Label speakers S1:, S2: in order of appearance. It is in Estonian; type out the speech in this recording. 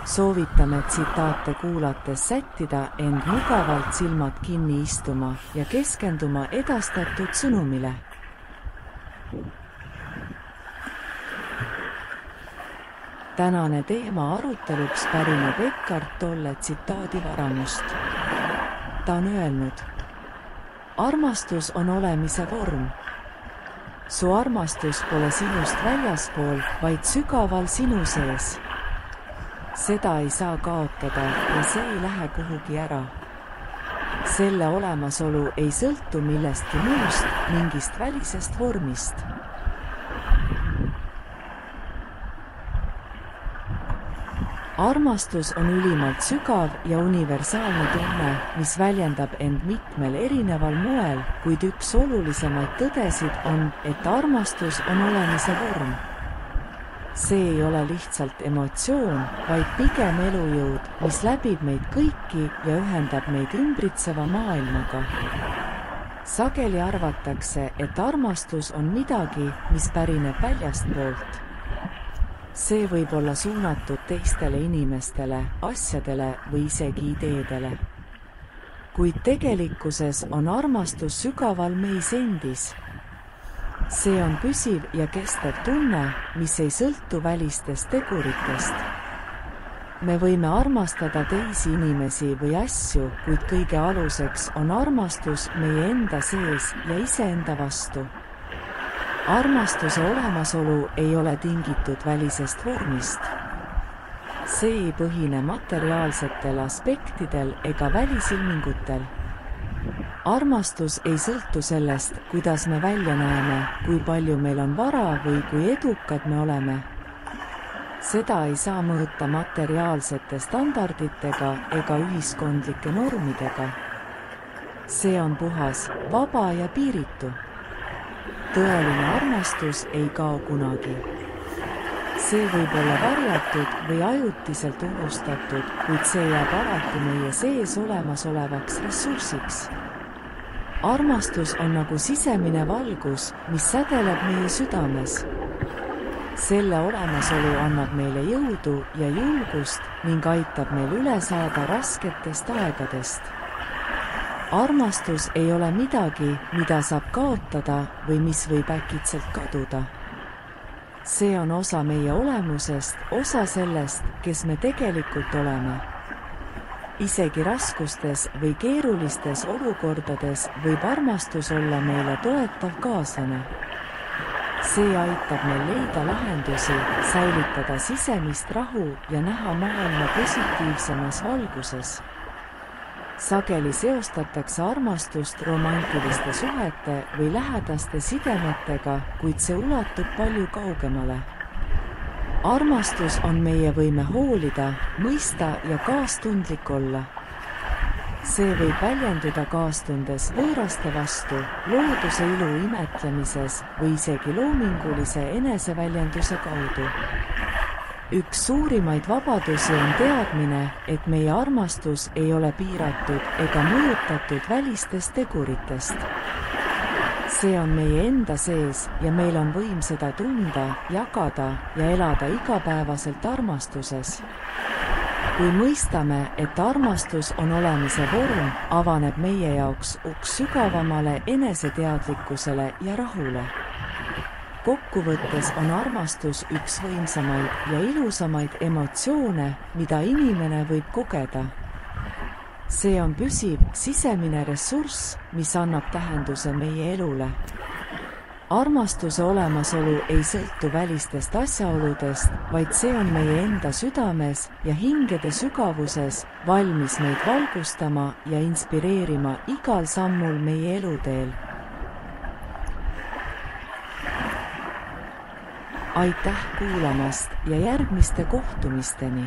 S1: Soovitame tsitaate kuulates sättida end mugavalt silmad kinni istuma ja keskenduma edastatud sõnumile. Tänane teema aruteluks pärineb Eckhart Tolle tsitaadi varamust. Ta on öelnud: armastus on olemise vorm. Su armastus pole sinust väljaspool, vaid sügaval sinu sees. Seda ei saa kaotada ja see ei lähe kuhugi ära. Selle olemasolu ei sõltu millestki muust, mingist välisest vormist. Armastus on ülimalt sügav ja universaalne tunne, mis väljendab end mitmel erineval moel, kuid üks olulisemaid tõdesid on, et armastus on olemise vorm. See ei ole lihtsalt emotsioon, vaid pigem elujõud, mis läbib meid kõiki ja ühendab meid ümbritseva maailmaga. Sageli arvatakse, et armastus on midagi, mis pärineb väljastpoolt. See võib olla suunatud teistele inimestele, asjadele või isegi ideedele. Kuid tegelikkuses on armastus sügaval meis endis. See on püsiv ja kestev tunne, mis ei sõltu välistest teguritest. Me võime armastada teisi inimesi või asju, kuid kõige aluseks on armastus meie enda sees ja iseenda vastu. Armastuse olemasolu ei ole tingitud välisest vormist. See ei põhine materiaalsetel aspektidel ega välisilmingutel. Armastus ei sõltu sellest, kuidas me välja näeme, kui palju meil on vara või kui edukad me oleme. Seda ei saa mõõta materiaalsete standarditega ega ühiskondlike normidega. See on puhas, vaba ja piiritu. Tõeline armastus ei kao kunagi. See võib olla varjatud või ajutiselt unustatud, kuid see jääb alati meie sees olemasolevaks ressursiks. Armastus on nagu sisemine valgus, mis sädeleb meie südames. Selle olemasolu annab meile jõudu ja julgust ning aitab meil üle saada rasketest aegadest. Armastus ei ole midagi, mida saab kaotada või mis võib äkitselt kaduda. See on osa meie olemusest, osa sellest, kes me tegelikult oleme. Isegi raskustes või keerulistes olukordades võib armastus olla meile toetav kaaslane. See aitab meil leida lahendusi, säilitada sisemist rahu ja näha maailma positiivsemas valguses. Sageli seostatakse armastust romantiliste suhete või lähedaste sidemetega, kuid see ulatub palju kaugemale. Armastus on meie võime hoolida, mõista ja kaastundlik olla. See võib väljenduda kaastundes võõraste vastu, looduse ilu imetlemises või isegi loomingulise eneseväljenduse kaudu. Üks suurimaid vabadusi on teadmine, et meie armastus ei ole piiratud ega mõjutatud välistest teguritest. See on meie enda sees ja meil on võim seda tunda, jagada ja elada igapäevaselt armastuses. Kui mõistame, et armastus on olemise vorm, avaneb meie jaoks uks sügavamale eneseteadlikkusele ja rahule. Kokkuvõttes on armastus üks võimsamaid ja ilusamaid emotsioone, mida inimene võib kogeda. See on püsiv, sisemine ressurss, mis annab tähenduse meie elule. Armastuse olemasolu ei sõltu välistest asjaoludest, vaid see on meie enda südames ja hingede sügavuses, valmis meid valgustama ja inspireerima igal sammul meie eluteel. Aitäh kuulamast ja järgmiste kohtumisteni!